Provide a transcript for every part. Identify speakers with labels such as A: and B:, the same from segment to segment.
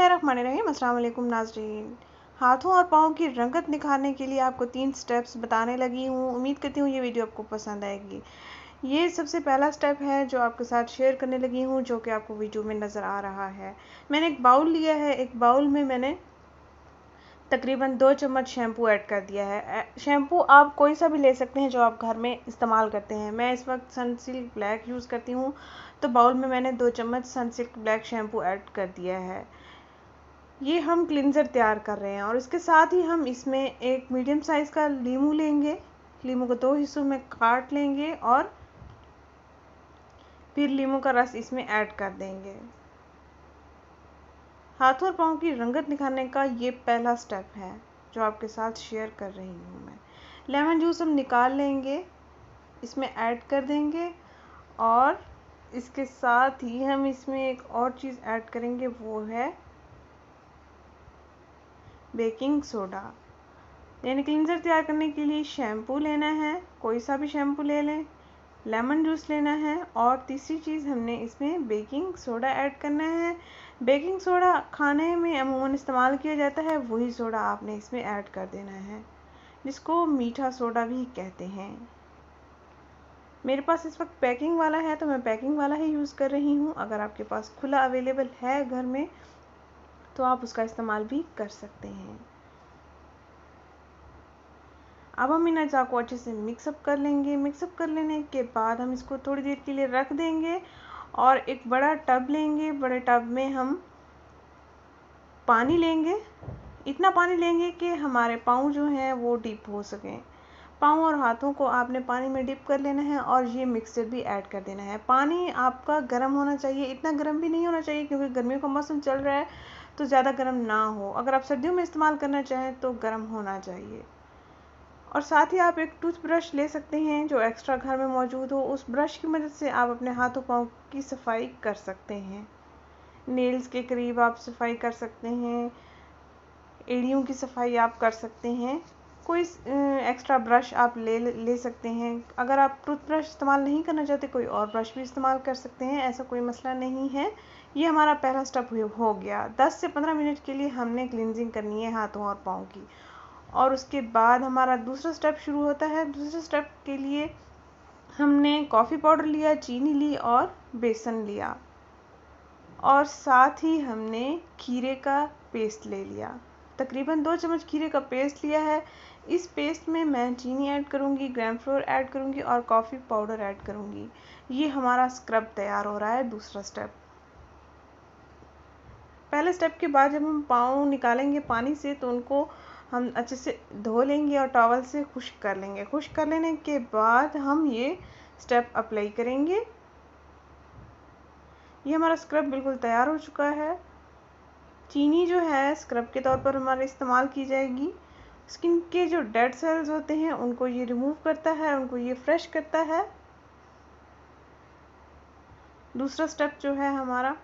A: बिस्मिल्लाहिर्रहमानिर्रहीम। अस्सलाम वालेकुम नाज़रीन। हाथों और पाँव की रंगत निखारने के लिए आपको 3 स्टेप्स बताने लगी हूँ। उम्मीद करती हूँ ये वीडियो आपको पसंद आएगी। ये सबसे पहला स्टेप है जो आपके साथ शेयर करने लगी हूँ, जो कि आपको वीडियो में नज़र आ रहा है। मैंने एक बाउल लिया है, एक बाउल में मैंने तकरीबन 2 चम्मच शैम्पू ऐड कर दिया है। शैम्पू आप कोई सा भी ले सकते हैं जो आप घर में इस्तेमाल करते हैं। मैं इस वक्त सनसिल्क ब्लैक यूज़ करती हूँ, तो बाउल में मैंने 2 चम्मच सनसिल्क ब्लैक शैम्पू ऐड कर दिया है। ये हम क्लिनज़र तैयार कर रहे हैं और इसके साथ ही हम इसमें एक मीडियम साइज़ का लीमू लेंगे। लीमू को 2 हिस्सों में काट लेंगे और फिर लीमू का रस इसमें ऐड कर देंगे। हाथों और पाँव की रंगत निखारने का ये पहला स्टेप है जो आपके साथ शेयर कर रही हूँ मैं। लेमन जूस हम निकाल लेंगे, इसमें ऐड कर देंगे और इसके साथ ही हम इसमें एक और चीज़ ऐड करेंगे, वो है बेकिंग सोडा। यानी क्लींजर तैयार करने के लिए शैम्पू लेना है, कोई सा भी शैम्पू ले लें, लेमन जूस लेना है और तीसरी चीज़ हमने इसमें बेकिंग सोडा ऐड करना है। बेकिंग सोडा खाने में अमूमन इस्तेमाल किया जाता है, वही सोडा आपने इसमें ऐड कर देना है, जिसको मीठा सोडा भी कहते हैं। मेरे पास इस वक्त पैकिंग वाला है तो मैं पैकिंग वाला ही यूज़ कर रही हूँ। अगर आपके पास खुला अवेलेबल है घर में तो आप उसका इस्तेमाल भी कर सकते हैं। अब हम इन अज्जा को अच्छे से मिक्सअप कर लेंगे। मिक्सअप कर लेने के बाद हम इसको थोड़ी देर के लिए रख देंगे और एक बड़ा टब लेंगे। बड़े टब में हम पानी लेंगे। इतना पानी लेंगे कि हमारे पाँव जो हैं वो डिप हो सकें। पाँव और हाथों को आपने पानी में डिप कर लेना है और ये मिक्सचर भी ऐड कर देना है। पानी आपका गर्म होना चाहिए, इतना गर्म भी नहीं होना चाहिए क्योंकि गर्मियों का मौसम चल रहा है, तो ज़्यादा गर्म ना हो। अगर आप सर्दियों में इस्तेमाल करना चाहें तो गर्म होना चाहिए। और साथ ही आप एक टूथब्रश ले सकते हैं जो एक्स्ट्रा घर में मौजूद हो। उस ब्रश की मदद से आप अपने हाथों पाँव की सफाई कर सकते हैं। नेल्स के करीब आप सफाई कर सकते हैं, एड़ियों की सफाई आप कर सकते हैं। कोई एक्स्ट्रा ब्रश आप ले सकते हैं। अगर आप टूथब्रश इस्तेमाल नहीं करना चाहते, कोई और ब्रश भी इस्तेमाल कर सकते हैं, ऐसा कोई मसला नहीं है। ये हमारा पहला स्टेप हो गया। 10 से 15 मिनट के लिए हमने क्लींजिंग करनी है हाथों और पाँव की। और उसके बाद हमारा दूसरा स्टेप शुरू होता है। दूसरे स्टेप के लिए हमने कॉफ़ी पाउडर लिया, चीनी ली और बेसन लिया और साथ ही हमने खीरे का पेस्ट ले लिया। तकरीबन 2 चम्मच खीरे का पेस्ट लिया है। इस पेस्ट में मैं चीनी ऐड करूँगी, ग्राम फ्लोर ऐड करूँगी और कॉफ़ी पाउडर ऐड करूँगी। ये हमारा स्क्रब तैयार हो रहा है, दूसरा स्टेप। पहले स्टेप के बाद जब हम पाँव निकालेंगे पानी से तो उनको हम अच्छे से धो लेंगे और टॉवल से खुश्क कर लेंगे। खुश्क कर लेने के बाद हम ये स्टेप अप्लाई करेंगे। ये हमारा स्क्रब बिल्कुल तैयार हो चुका है। चीनी जो है स्क्रब के तौर पर हमारे इस्तेमाल की जाएगी। स्किन के जो डेड सेल्स होते हैं उनको ये रिमूव करता है, उनको ये फ्रेश करता है। दूसरा स्टेप जो है हमारा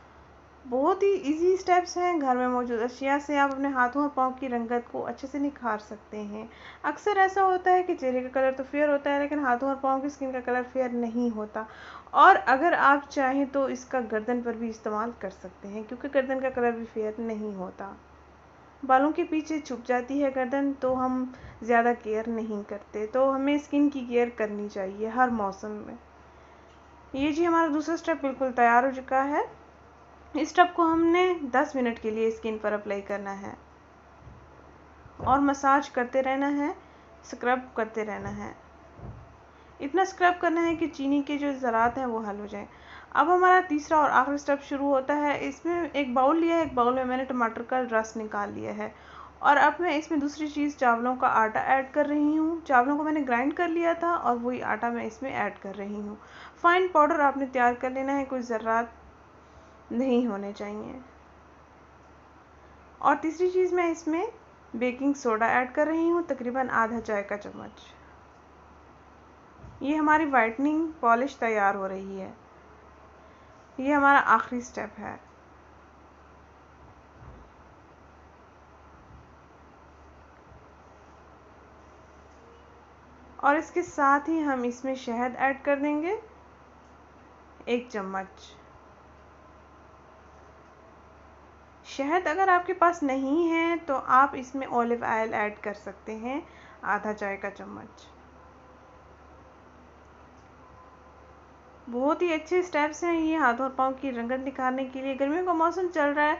A: बहुत ही इजी स्टेप्स हैं। घर में मौजूद अशिया से आप अपने हाथों और पाँव की रंगत को अच्छे से निखार सकते हैं। अक्सर ऐसा होता है कि चेहरे का कलर तो फेयर होता है लेकिन हाथों और पाँव की स्किन का कलर फेयर नहीं होता। और अगर आप चाहें तो इसका गर्दन पर भी इस्तेमाल कर सकते हैं क्योंकि गर्दन का कलर भी फेयर नहीं होता। बालों के पीछे छुप जाती है गर्दन तो हम ज़्यादा केयर नहीं करते, तो हमें स्किन की केयर करनी चाहिए हर मौसम में। ये जी हमारा दूसरा स्टेप बिल्कुल तैयार हो चुका है। इस स्टेप को हमने 10 मिनट के लिए स्किन पर अप्लाई करना है और मसाज करते रहना है, स्क्रब करते रहना है। इतना स्क्रब करना है कि चीनी के जो ज़रात हैं वो हल हो जाएं। अब हमारा तीसरा और आखिरी स्टेप शुरू होता है। इसमें एक बाउल लिया है, एक बाउल में मैंने टमाटर का रस निकाल लिया है और अब मैं इसमें दूसरी चीज़ चावलों का आटा ऐड कर रही हूँ। चावलों को मैंने ग्राइंड कर लिया था और वही आटा मैं इसमें ऐड कर रही हूँ। फाइन पाउडर आपने तैयार कर लेना है, कोई ज़रात नहीं होने चाहिए। और तीसरी चीज़ मैं इसमें बेकिंग सोडा ऐड कर रही हूँ, तकरीबन आधा चाय का चम्मच। ये हमारी वाइटनिंग पॉलिश तैयार हो रही है। ये हमारा आखिरी स्टेप है। और इसके साथ ही हम इसमें शहद ऐड कर देंगे, 1 चम्मच। शहद अगर आपके पास नहीं है तो आप इसमें ऑलिव ऑयल ऐड कर सकते हैं, आधा चाय का चम्मच। बहुत ही अच्छे स्टेप्स हैं ये हाथ और पाँव की रंगत निखारने के लिए। गर्मियों का मौसम चल रहा है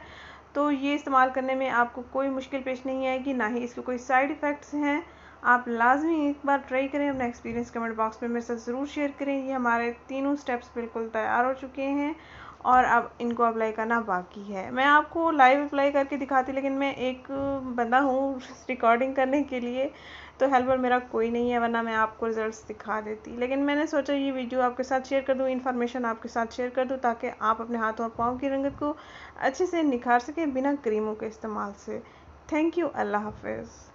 A: तो ये इस्तेमाल करने में आपको कोई मुश्किल पेश नहीं आएगी, ना ही इसके कोई साइड इफ़ेक्ट्स हैं। आप लाजमी एक बार ट्राई करें, अपना एक्सपीरियंस कमेंट बॉक्स में मेरे साथ ज़रूर शेयर करें। ये हमारे तीनों स्टेप्स बिल्कुल तैयार हो चुके हैं और अब इनको अप्लाई करना बाकी है। मैं आपको लाइव अप्लाई करके दिखाती, लेकिन मैं एक बंदा हूँ रिकॉर्डिंग करने के लिए, तो हेल्पर मेरा कोई नहीं है, वरना मैं आपको रिजल्ट्स दिखा देती। लेकिन मैंने सोचा ये वीडियो आपके साथ शेयर कर दूँ, इन्फॉर्मेशन आपके साथ शेयर कर दूँ, ताकि आप अपने हाथ और पाँव की रंगत को अच्छे से निखार सकें बिना क्रीमों के इस्तेमाल से। Thank you. अल्लाह हाफ़िज़।